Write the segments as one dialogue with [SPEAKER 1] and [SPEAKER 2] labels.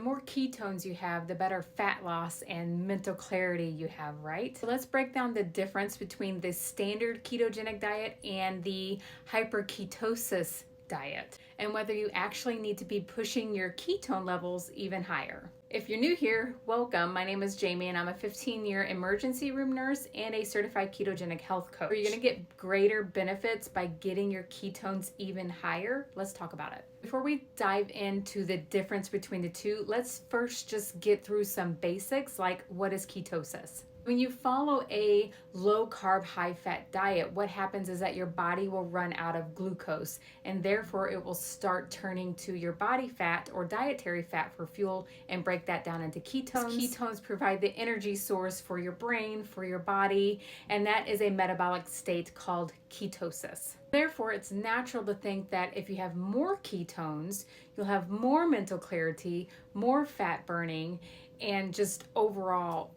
[SPEAKER 1] more ketones you have, the better fat loss and mental clarity you have, right? So let's break down the difference between the standard ketogenic diet and the hyper-ketosis diet, and whether you actually need to be pushing your ketone levels even higher. If you're new here, welcome. My name is Jamie and I'm a 15-year emergency room nurse and a certified ketogenic health coach. You're gonna get greater benefits by getting your ketones even higher. Let's talk about it. Before we dive into the difference between the two, let's first just get through some basics, like what is ketosis? When you follow a low carb, high fat diet, what happens is that your body will run out of glucose and therefore it will start turning to your body fat or dietary fat for fuel and break that down into ketones. Ketones provide the energy source for your brain, for your body, and that is a metabolic state called ketosis. Therefore, it's natural to think that if you have more ketones, you'll have more mental clarity, more fat burning, and just overall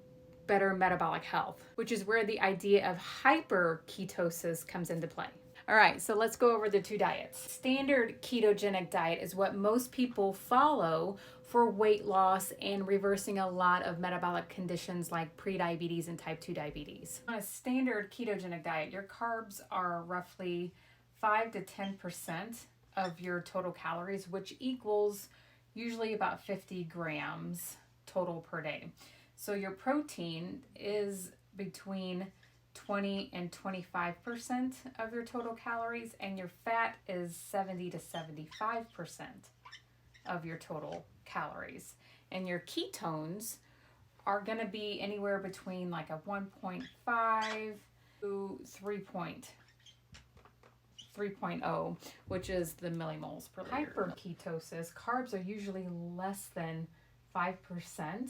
[SPEAKER 1] better metabolic health, which is where the idea of hyper-ketosis comes into play. All right, so let's go over the two diets. Standard ketogenic diet is what most people follow for weight loss and reversing a lot of metabolic conditions like prediabetes and type 2 diabetes. On a standard ketogenic diet, your carbs are roughly 5 to 10% of your total calories, which equals usually about 50 grams total per day. So your protein is between 20 and 25% of your total calories, and your fat is 70 to 75% of your total calories. And your ketones are going to be anywhere between like a 1.5 to 3.0, which is the millimoles per liter. Hyper-ketosis, carbs are usually less than 5%,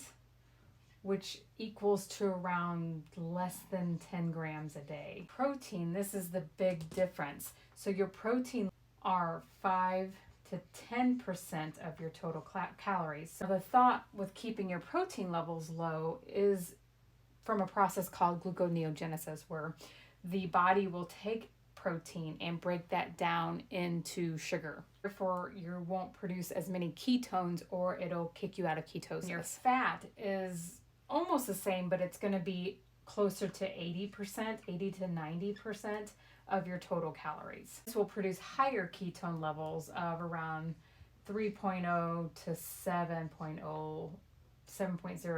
[SPEAKER 1] which equals to around less than 10 grams a day. Protein, this is the big difference. So your protein are 5 to 10% of your total calories. So the thought with keeping your protein levels low is from a process called gluconeogenesis, where the body will take protein and break that down into sugar. Therefore, you won't produce as many ketones or it'll kick you out of ketosis. Your fat is almost the same, but it's going to be closer to 80%, 80 to 90% of your total calories. This will produce higher ketone levels of around 3.0 to 7.0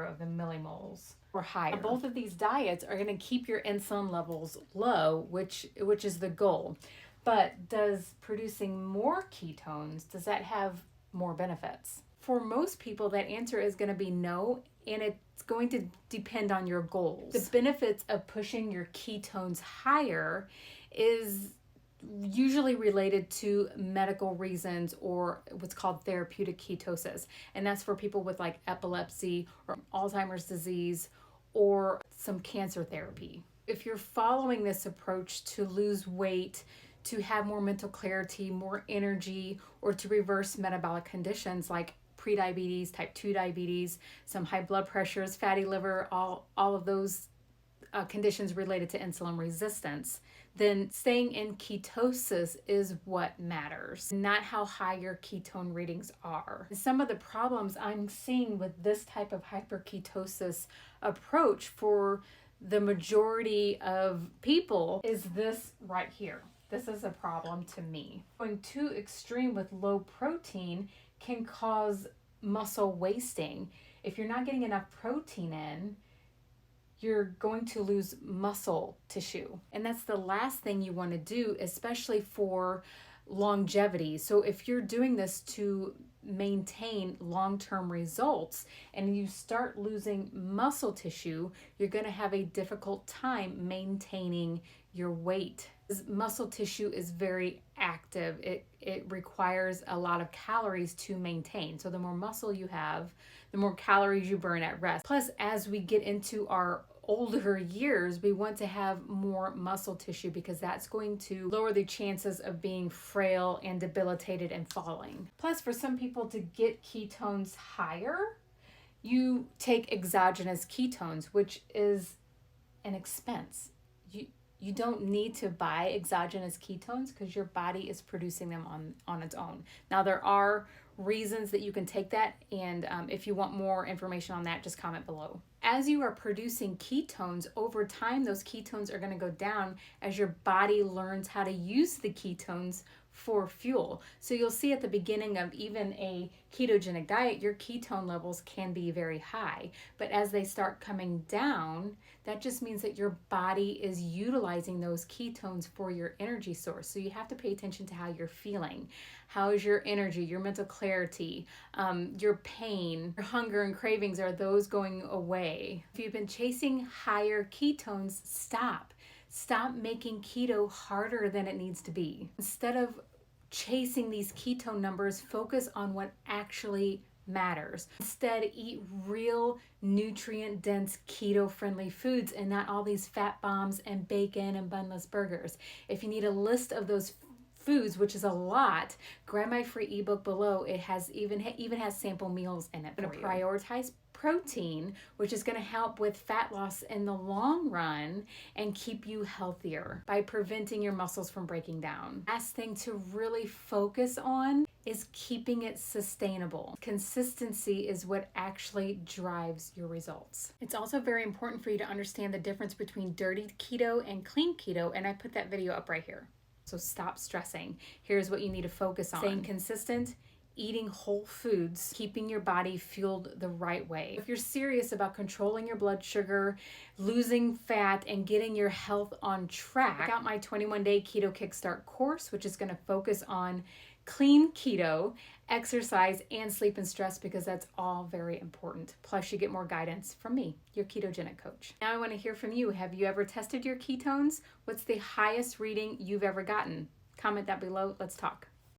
[SPEAKER 1] of the millimoles or higher. Both of these diets are going to keep your insulin levels low, which is the goal. But does producing more ketones, does that have more benefits? For most people, that answer is going to be no, and it's going to depend on your goals. The benefits of pushing your ketones higher is usually related to medical reasons or what's called therapeutic ketosis. And that's for people with like epilepsy or Alzheimer's disease or some cancer therapy. If you're following this approach to lose weight, to have more mental clarity, more energy, or to reverse metabolic conditions like prediabetes, type 2 diabetes, some high blood pressures, fatty liver, all of those conditions related to insulin resistance, then staying in ketosis is what matters, not how high your ketone readings are. Some of the problems I'm seeing with this type of hyperketosis approach for the majority of people is this right here. This is a problem to me. Going too extreme with low protein can cause muscle wasting. If you're not getting enough protein in, you're going to lose muscle tissue. And that's the last thing you want to do, especially for longevity. So if you're doing this to maintain long-term results and you start losing muscle tissue, you're going to have a difficult time maintaining your weight. Muscle tissue is very active. It requires a lot of calories to maintain. So the more muscle you have, the more calories you burn at rest. Plus, as we get into our older years, we want to have more muscle tissue because that's going to lower the chances of being frail and debilitated and falling. Plus, for some people to get ketones higher, you take exogenous ketones, which is an expense. You don't need to buy exogenous ketones because your body is producing them on its own. Now, there are reasons that you can take that. And if you want more information on that, just comment below. As you are producing ketones, over time, those ketones are going to go down as your body learns how to use the ketones for fuel. So you'll see at the beginning of even a ketogenic diet, your ketone levels can be very high. But as they start coming down, that just means that your body is utilizing those ketones for your energy source. So you have to pay attention to how you're feeling. How is your energy, your mental clarity, your pain, your hunger and cravings, are those going away? If you've been chasing higher ketones, stop. Stop making keto harder than it needs to be. Instead of chasing these ketone numbers, focus on what actually matters. Instead, eat real nutrient-dense keto-friendly foods and not all these fat bombs and bacon and bunless burgers. If you need a list of those foods, which is a lot, grab my free ebook below. It has even has sample meals in it. I'm going to prioritize protein, which is going to help with fat loss in the long run and keep you healthier by preventing your muscles from breaking down. Last thing to really focus on is keeping it sustainable. Consistency is what actually drives your results. It's also very important for you to understand the difference between dirty keto and clean keto, and I put that video up right here. So stop stressing. Here's what you need to focus on. Staying consistent, eating whole foods, keeping your body fueled the right way. If you're serious about controlling your blood sugar, losing fat, and getting your health on track, check out my 21-day Keto Kickstart course, which is going to focus on clean keto, exercise, and sleep and stress, because that's all very important. Plus, you get more guidance from me, your ketogenic coach. Now I want to hear from you. Have you ever tested your ketones? What's the highest reading you've ever gotten? Comment that below. Let's talk.